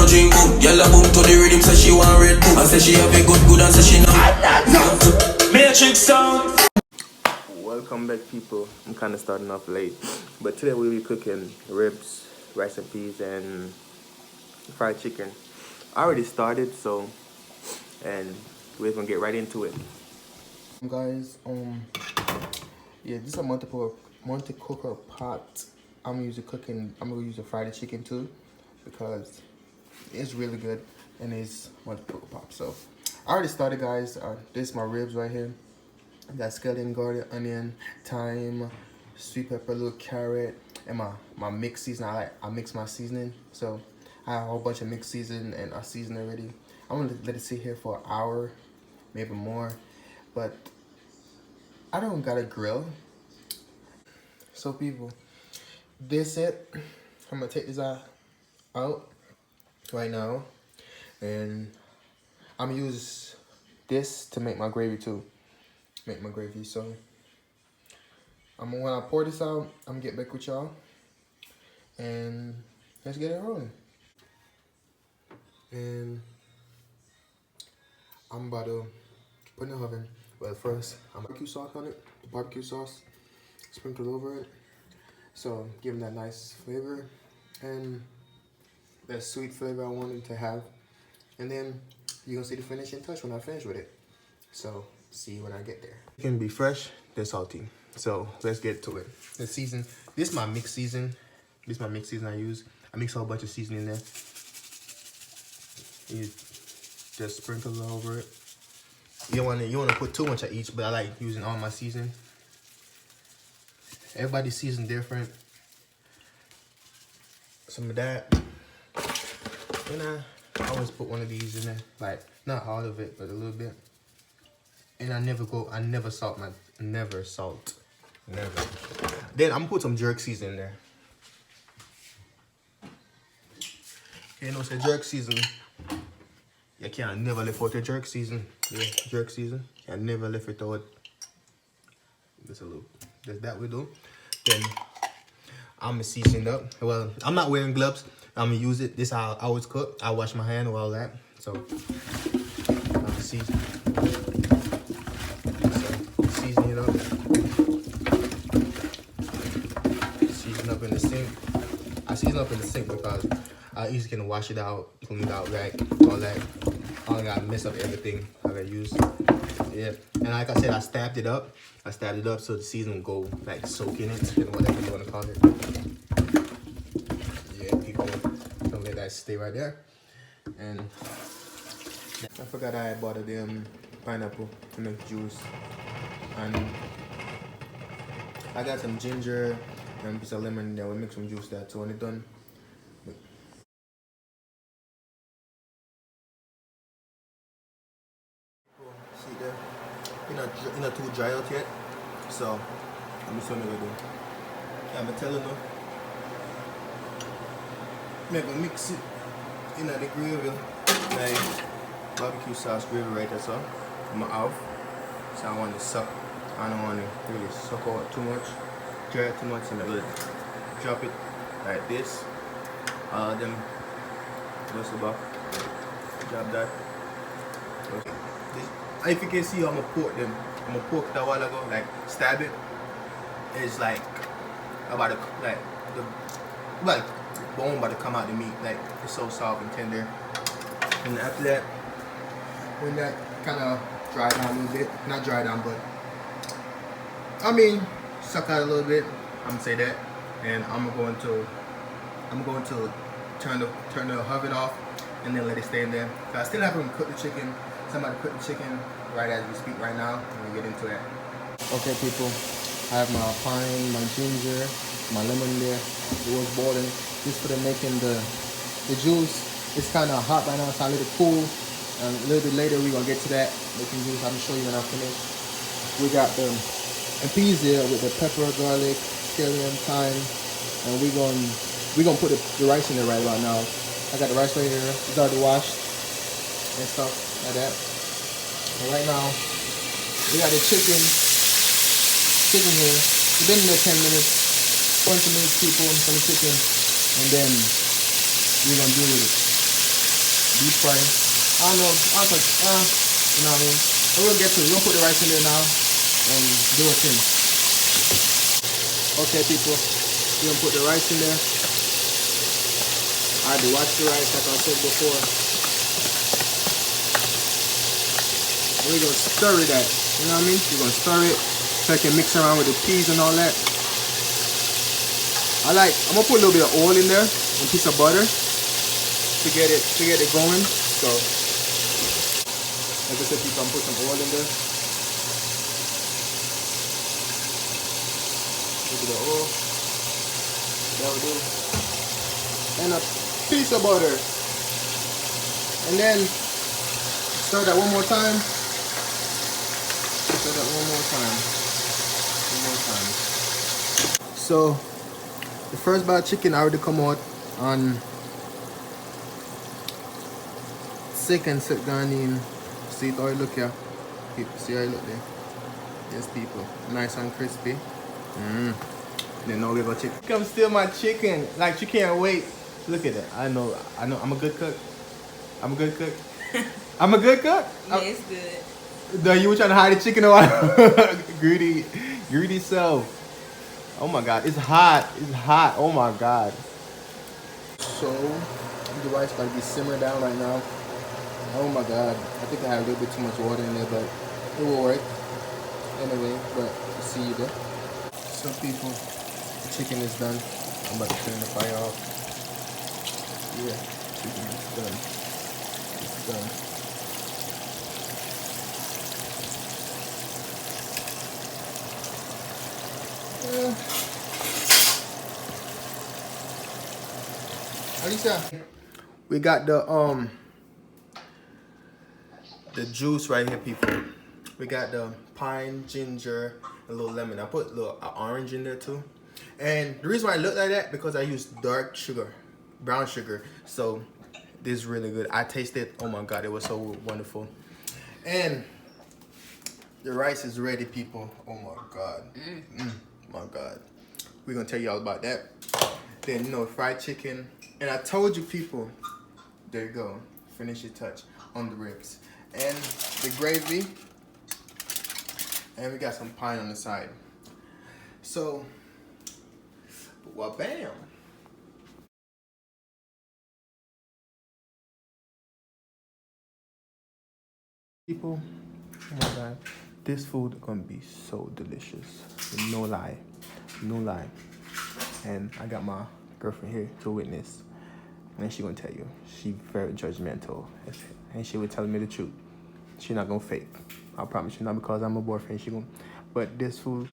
drink boom. Girl a boom to the rhythm, say she want red boom. And say she have a good and say she not. Matrix sound. Welcome back, people. I'm kind of starting off late, but today we'll be cooking ribs, rice and peas, and fried chicken. I already started, and we're gonna get right into it. Guys, yeah, this is a multi cooker pot. I'm gonna use a fried chicken too, because it's really good and it's multi cooker pot. So I already started, guys. This is my ribs right here. Got scallion, garlic, onion, thyme, sweet pepper, little carrot, and my mixed seasoning. I mix my seasoning, so I have a whole bunch of mixed seasoning and I seasoned already. I'm gonna let it sit here for an hour, maybe more, but I don't got a grill. So people, this it. I'm gonna take this out right now, and I'm gonna use this to make my gravy too. So when I pour this out, I'm gonna get back with y'all and let's get it rolling. And I'm about to put it in the oven, but first I'm barbecue sauce on it. The barbecue sauce sprinkled over it, so give that nice flavor and that sweet flavor I wanted to have. And then you're gonna see the finishing touch when I finish with it. So see you when I get there. It can be fresh, then salty. So let's get to it. The season. This is my mixed season. This is my mixed season I use. I mix a whole bunch of seasoning in there. You just sprinkle it over it. You want to put too much of each, but I like using all my seasoning. Everybody's season different. Some of that. And I always put one of these in there, like not all of it, but a little bit. And I never salt. Then I'm gonna put some jerk season in there. You know, say jerk season. You can't never live without the jerk season. Yeah, jerk season. You can never live without. Just a little. Just that we do. Then I'm gonna season it up. Well, I'm not wearing gloves. I'm gonna use it. This is how I always cook. I wash my hand with all that. So I'm gonna season it up. Season up in the sink. I season up in the sink because I easily can wash it out, clean it out, right? All that. I don't gotta mess up everything I gotta use. Yeah. And like I said, I stabbed it up. So the season will go like soak in it, and whatever you wanna call it. Yeah, people don't let that stay right there. And I forgot I bought them pineapple to make juice. And I got some ginger and a piece of lemon there. We'll make some juice there too when it's done. See there? It's not too dry out yet. So I'm just gonna do. I'm telling you. I'm gonna mix it in the gravy. Like barbecue sauce gravy right there, so I'm off. So I want to suck. I don't want to really suck out too much, dry it too much, and I will drop it like this. All of them, just about drop that. Okay. If you can see, I'm gonna pork them. I'm gonna pork it a while ago, like stab it. It's like about to, like the bone about to come out the meat, like it's so soft and tender. And after that, when that kind of dry down a little bit, not dry down, but I mean suck out a little bit, I'm gonna say that, and I'm going to turn the oven off and then let it stay in there. So I still haven't cooked the chicken. Somebody cooked the chicken right as we speak right now. I'm gonna get into that. Okay, people, I have my pine, my ginger, my lemon there. It was boiling just for the making the juice. It's kind of hot right now, so I let it cool. And a little bit later, we're gonna get to that making juice. I'm gonna show you when I finish. We got the peas there with the pepper, garlic, scallion, thyme, and we're gonna put the rice in there right about now. I got the rice right here. It's already washed and stuff like that. And right now, we got the chicken here. It's been in there 10 minutes. 20 minutes people from the chicken, and then we're gonna do with it. deep fry. I don't know, you know what I mean? But we'll get to it. We're gonna put the rice in there now and do a thing. Okay, people, we're gonna put the rice in there. I had to watch the rice like I said before. And we're gonna stir it that. You know what I mean? We're gonna stir it so I can mix around with the peas and all that. I'm gonna put a little bit of oil in there and a piece of butter to get it going. So like I said, people, I'm put some oil in there. A little bit of oil. That will do. And a piece of butter. And then stir that one more time. Stir that one more time. One more time. So the first bite of chicken already come out on second set gone in. See it how it look here. People, see how it look there. Yes, people. Nice and crispy. Then now we go chicken. Come steal my chicken. Like you can't wait. Look at that. I know. I'm a good cook. I'm a good cook. I'm a good cook. Yeah, it's good. No, you were trying to hide the chicken or what? greedy self. Oh my God, it's hot. It's hot. Oh my God. So the rice gotta be simmered down right now. Oh my God. I think I had a little bit too much water in there, but it will work. Anyway, but you see there. So people, the chicken is done. I'm about to turn the fire off. Yeah, chicken is done. It's done. Alicia, we got the juice right here, people. We got the pine, ginger, a little lemon. I put a little orange in there too. And the reason why I look like that because I use dark sugar, brown sugar. So this is really good. I tasted. Oh my God, it was so wonderful. And the rice is ready, people. Oh my God. My God. We're gonna tell you all about that. Then, you know, fried chicken. And I told you, people, there you go. Finishing touch on the ribs. And the gravy. And we got some pine on the side. So, well, bam. People, oh my God. This food is gonna be so delicious. No lie. No lie. And I got my girlfriend here to witness. And she gonna tell you. She very judgmental. And she would tell me the truth. She not gonna fake. I promise you, not because I'm a boyfriend. She gonna, but this food